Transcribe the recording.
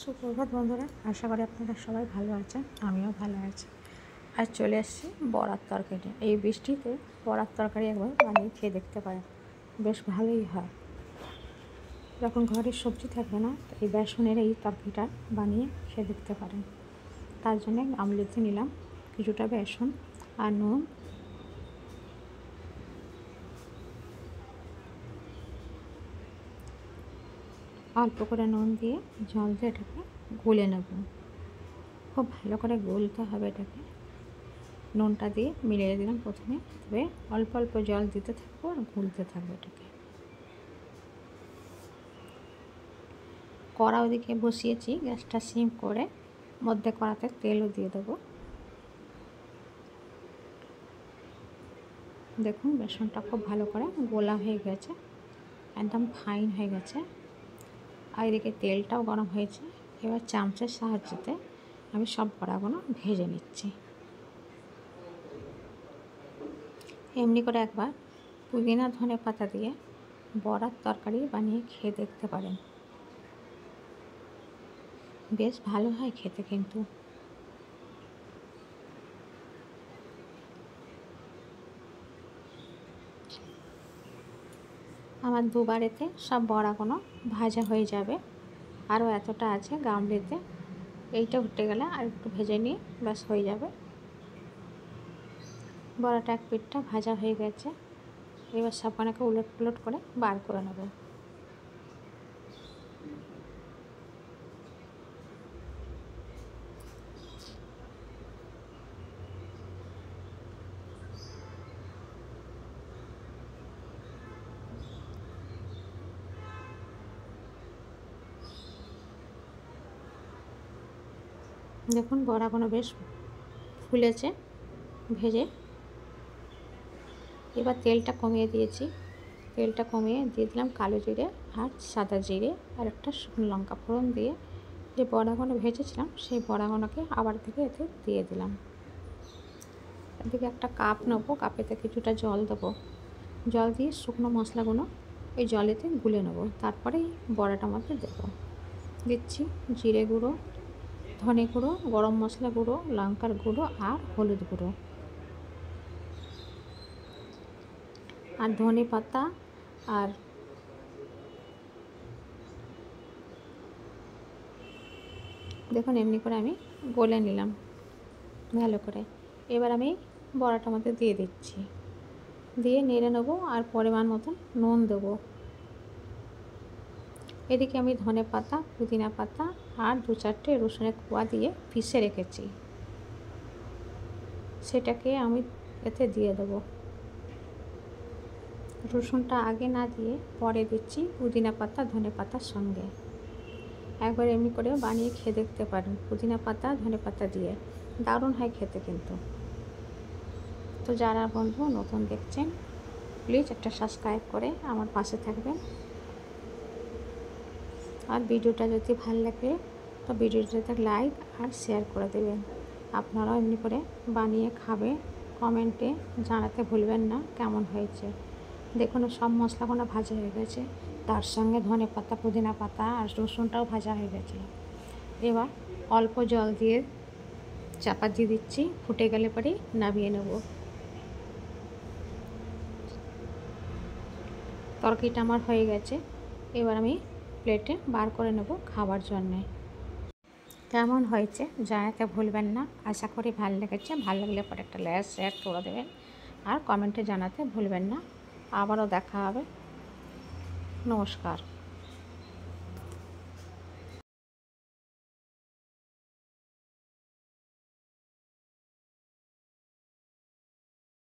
সুপ্রভাত বন্ধুরা, আশা করি আপনারা সবাই ভালো আছেন। আমিও ভালো আছি। আজ চলে এসেছি বড়ার তরকারি। এই বৃষ্টিতে বড়ার তরকারি একবার বানিয়ে খেয়ে দেখতে পারেন, বেশ ভালোই হয়। যখন ঘরের সবজি থাকবে না, এই বেসনের এই তরকারিটা বানিয়ে খেয়ে দেখতে পারেন। তার জন্য গামলিতে নিলাম কিছুটা বেসন আর নুন, অল্প করে নুন দিয়ে জল দিয়ে এটাকে গুলে নেব। খুব ভালো করে গুলতে হবে এটাকে। নুনটা দিয়ে মিলিয়ে দিলাম প্রথমে, তবে অল্প অল্প জল দিতে থাকবো আর গুলতে থাকবো এটাকে। কড়া ওদিকে বসিয়েছি, গ্যাসটা সিম করে মধ্যে কড়াতে তেলও দিয়ে দেবো। দেখুন বেসনটা খুব ভালো করে গোলা হয়ে গেছে, একদম ফাইন হয়ে গেছে। আর এদিকে তেলটাও গরম হয়েছে। এবার চামচের সাহায্যে আমি সব বড়াগুলো ভেজে নিচ্ছি। এমনি করে একবার পুদিনা ধনে পাতা দিয়ে বড়ার তরকারি বানিয়ে খেয়ে দেখতে পারেন, বেশ ভালো হয় খেতে। কিন্তু আমার দুবারেতে সব বড়াগুলো ভাজা হয়ে যাবে। আরও এতটা আছে গামলিতে, এইটা উঠে গেলে আর একটু ভেজে নিয়ে ব্যাস হয়ে যাবে। বড়াটা এক পিঠটা ভাজা হয়ে গেছে। এবার সবখানাকে উলট পুলট করে বার করে নেব। দেখুন বড়াগুলো বেশ ফুলেছে ভেজে। এবার তেলটা কমিয়ে দিয়েছি, তেলটা কমিয়ে দিয়ে দিলাম কালো জিরে আর সাদা জিরে আর একটা শুকনো লঙ্কা ফোড়ন দিয়ে যে বড়াগুলো ভেজেছিলাম সেই বড়াগুলোকে আবার থেকে এতে দিয়ে দিলাম। এদিকে একটা কাপ নেবো, কাপেতে কিছুটা জল দেবো। জল দিয়ে শুকনো মশলাগুলো ওই জলেতে গুলে নেবো, তারপরে বড়াটার মধ্যে দেবো। দিচ্ছি জিরে গুঁড়ো, ধনে গুঁড়ো, গরম মশলা গুঁড়ো, লঙ্কার গুঁড়ো আর হলুদ গুঁড়ো আর ধনে পাতা। আর দেখুন এমনি করে আমি গলে নিলাম ভালো করে। এবার আমি বড়াটার মধ্যে দিয়ে দিচ্ছি, দিয়ে নেড়ে নেবো আর পরিমাণ মতন নুন দেবো। এদিকে আমি ধনে পাতা, পুদিনা পাতা আর 2-4টে রসুনের কোয়া দিয়ে পিষে রেখেছি, সেটাকে আমি এতে দিয়ে দেবো। রসুনটা আগে না দিয়ে পরে দিচ্ছি পুদিনা পাতা ধনে পাতার সঙ্গে। একবার এমনি করে বানিয়ে খেয়ে দেখতে পারেন পুদিনা পাতা ধনে পাতা দিয়ে, দারুণ হয় খেতে কিন্তু। তো যারা বন্ধু নতুন দেখছেন, প্লিজ একটা সাবস্ক্রাইব করে আমার পাশে থাকবেন। আর ভিডিওটা যদি ভালো লাগে তো ভিডিওটাতে লাইক আর শেয়ার করে দেবেন। আপনারাও এমনি করে বানিয়ে খাবে, কমেন্টে জানাতে ভুলবেন না কেমন হয়েছে। দেখুন সব মশলাগুলো ভাজা হয়ে গেছে, তার সঙ্গে ধনে পাতা পুদিনা পাতা আর রসুনটাও ভাজা হয়ে গেছে। এবার অল্প জল দিয়ে চাপা দিয়ে দিচ্ছি, ফুটে গেলে পরেই নামিয়ে নেব। তরকারিটা আমার হয়ে গেছে, এবার আমি প্লেটে বার করে নেব খাবার জন্যে। কেমন হয়েছে জানাতে ভুলবেন না। আশা করি ভালো লেগেছে। ভালো লাগলে পরে একটা লাইক শেয়ার করে দেবেন আর কমেন্টে জানাতে ভুলবেন না। আবারও দেখা হবে। নমস্কার।